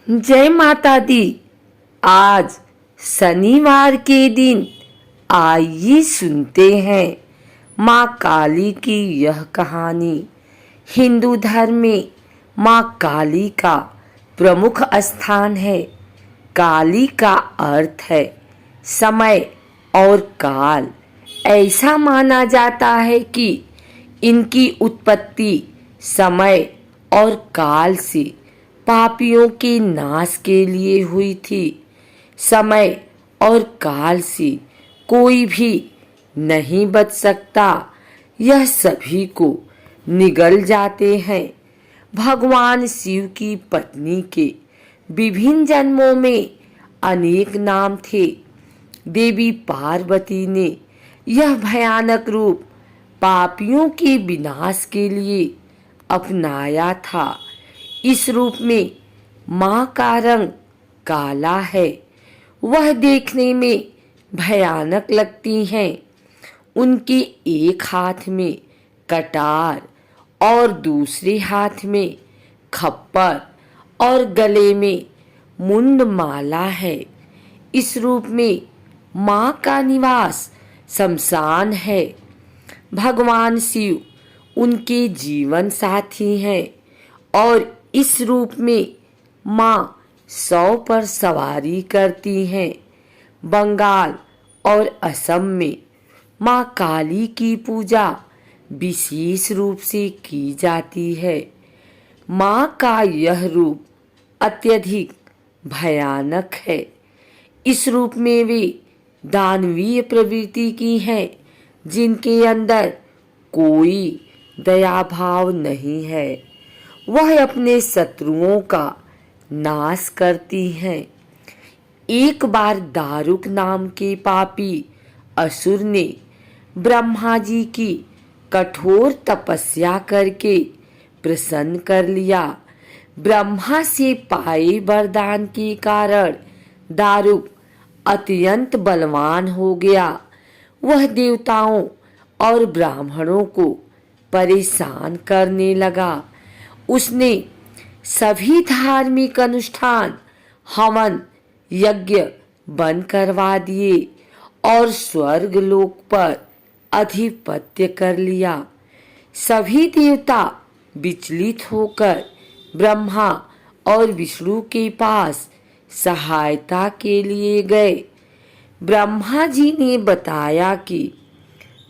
जय माता दी। आज शनिवार के दिन आइए सुनते हैं माँ काली की यह कहानी। हिंदू धर्म में माँ काली का प्रमुख स्थान है। काली का अर्थ है समय और काल। ऐसा माना जाता है कि इनकी उत्पत्ति समय और काल से पापियों के नाश के लिए हुई थी। समय और काल से कोई भी नहीं बच सकता, यह सभी को निगल जाते हैं। भगवान शिव की पत्नी के विभिन्न जन्मों में अनेक नाम थे। देवी पार्वती ने यह भयानक रूप पापियों के विनाश के लिए अपनाया था। इस रूप में माँ का रंग काला है। वह देखने में भयानक लगती हैं। उनके एक हाथ में कटार और दूसरे हाथ में खप्पर और गले में मुंड माला है। इस रूप में माँ का निवास शमशान है। भगवान शिव उनके जीवन साथी हैं और इस रूप में माँ 100 पर सवारी करती हैं। बंगाल और असम में माँ काली की पूजा विशेष रूप से की जाती है। माँ का यह रूप अत्यधिक भयानक है। इस रूप में वे दानवीय प्रवृत्ति की हैं, जिनके अंदर कोई दया भाव नहीं है। वह अपने शत्रुओं का नाश करती हैं। एक बार दारुक नाम के पापी असुर ने ब्रह्मा जी की कठोर तपस्या करके प्रसन्न कर लिया। ब्रह्मा से पाए वरदान के कारण दारुक अत्यंत बलवान हो गया। वह देवताओं और ब्राह्मणों को परेशान करने लगा। उसने सभी धार्मिक अनुष्ठान, हवन, यज्ञ बंद करवा दिए और स्वर्ग लोक पर अधिपत्य कर लिया। सभी देवता विचलित होकर ब्रह्मा और विष्णु के पास सहायता के लिए गए। ब्रह्मा जी ने बताया कि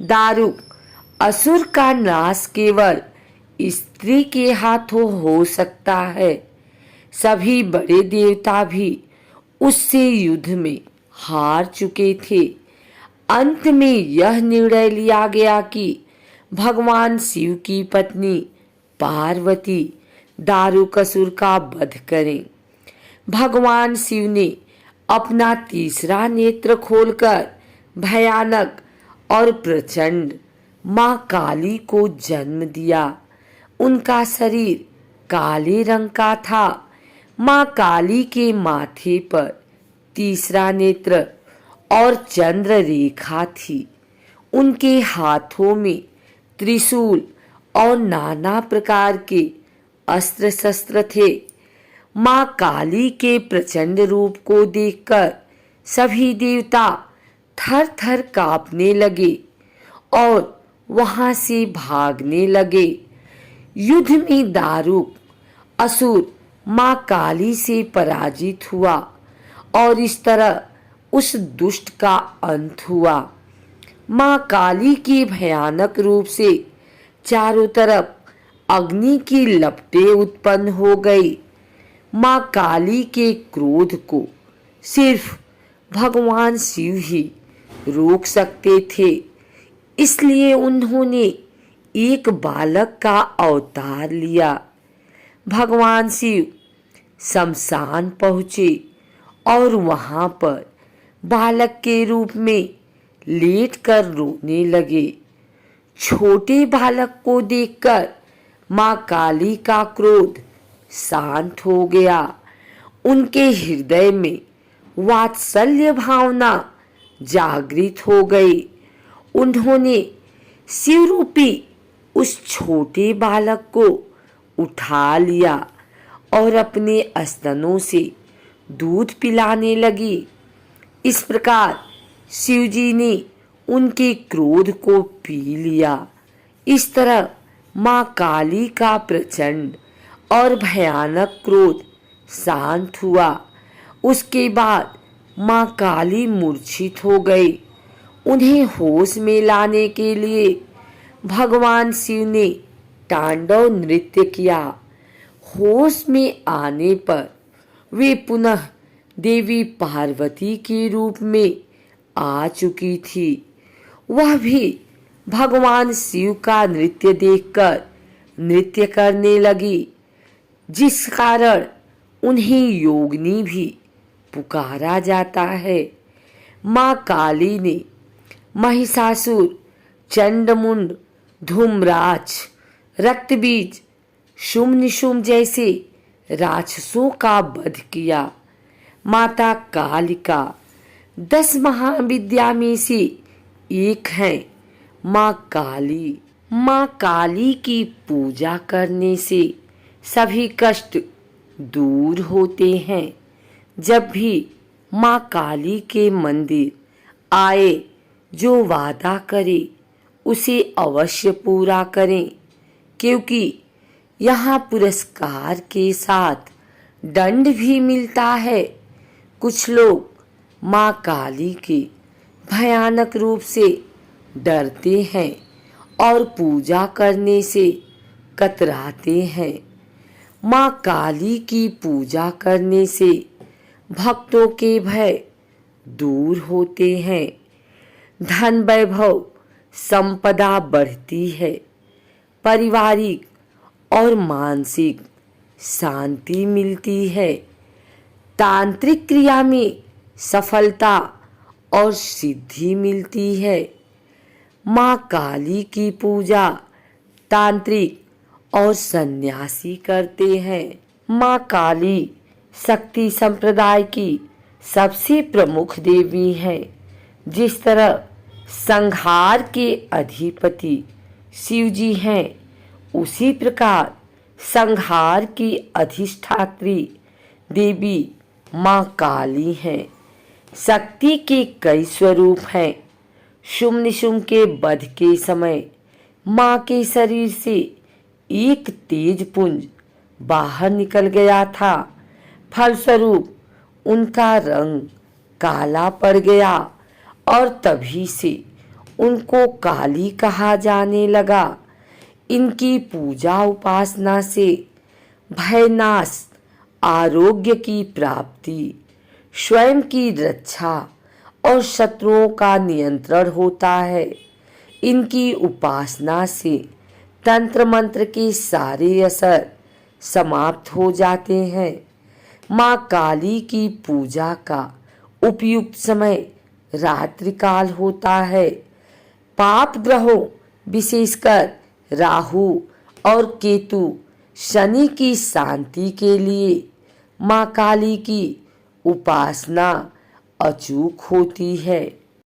दारुक असुर का नाश केवल स्त्री के हाथों हो सकता है। सभी बड़े देवता भी उससे युद्ध में हार चुके थे। अंत में यह निर्णय लिया गया कि भगवान शिव की पत्नी पार्वती दारुकासुर का वध करें। भगवान शिव ने अपना तीसरा नेत्र खोलकर भयानक और प्रचंड माँ काली को जन्म दिया। उनका शरीर काले रंग का था। माँ काली के माथे पर तीसरा नेत्र और चंद्र रेखा थी। उनके हाथों में त्रिशूल और नाना प्रकार के अस्त्र शस्त्र थे। माँ काली के प्रचंड रूप को देखकर सभी देवता थर थर कांपने लगे और वहां से भागने लगे। युद्ध में दारुक असुर माँ काली से पराजित हुआ और इस तरह उस दुष्ट का अंत हुआ। माँ काली के भयानक रूप से चारों तरफ अग्नि की लपटें उत्पन्न हो गई। माँ काली के क्रोध को सिर्फ भगवान शिव ही रोक सकते थे। इसलिए उन्होंने एक बालक का अवतार लिया। भगवान शिव शमशान पहुँचे और वहां पर बालक के रूप में लेटकर रोने लगे। छोटे बालक को देखकर माँ काली का क्रोध शांत हो गया। उनके हृदय में वात्सल्य भावना जागृत हो गई। उन्होंने शिव रूपी उस छोटे बालक को उठा लिया और अपने स्तनों से दूध पिलाने लगी। इस प्रकार शिवजी ने उनके क्रोध को पी लिया। इस तरह माँ काली का प्रचंड और भयानक क्रोध शांत हुआ। उसके बाद माँ काली मूर्छित हो गई। उन्हें होश में लाने के लिए भगवान शिव ने तांडव नृत्य किया। होश में आने पर वे पुनः देवी पार्वती के रूप में आ चुकी थी। वह भी भगवान शिव का नृत्य देखकर नृत्य करने लगी, जिस कारण उन्हें योगिनी भी पुकारा जाता है। माँ काली ने महिषासुर, चंडमुंड, धूम्राक्ष, रक्तबीज, शुंभ निशुंभ जैसे राक्षसों का वध किया। माता कालिका 10 महाविद्या में से एक है। माँ काली। माँ काली की पूजा करने से सभी कष्ट दूर होते हैं। जब भी माँ काली के मंदिर आए, जो वादा करे उसे अवश्य पूरा करें, क्योंकि यहाँ पुरस्कार के साथ दंड भी मिलता है। कुछ लोग माँ काली के भयानक रूप से डरते हैं और पूजा करने से कतराते हैं। माँ काली की पूजा करने से भक्तों के भय दूर होते हैं। धन वैभव संपदा बढ़ती है। पारिवारिक और मानसिक शांति मिलती है। तांत्रिक क्रिया में सफलता और सिद्धि मिलती है। माँ काली की पूजा तांत्रिक और सन्यासी करते हैं। माँ काली शक्ति संप्रदाय की सबसे प्रमुख देवी है। जिस तरह संहार के अधिपति शिवजी हैं, उसी प्रकार संहार की अधिष्ठात्री देवी माँ काली हैं। शक्ति के कई स्वरूप हैं। शुंभ निशुंभ के वध के समय माँ के शरीर से एक तेज पुंज बाहर निकल गया था। फलस्वरूप उनका रंग काला पड़ गया और तभी से उनको काली कहा जाने लगा। इनकी पूजा उपासना से भयनाश, आरोग्य की प्राप्ति, स्वयं की रक्षा और शत्रुओं का नियंत्रण होता है। इनकी उपासना से तंत्र मंत्र के सारे असर समाप्त हो जाते हैं। माँ काली की पूजा का उपयुक्त समय रात्रिकाल होता है। पाप ग्रहों विशेषकर राहु और केतु, शनि की शांति के लिए माँ काली की उपासना अचूक होती है।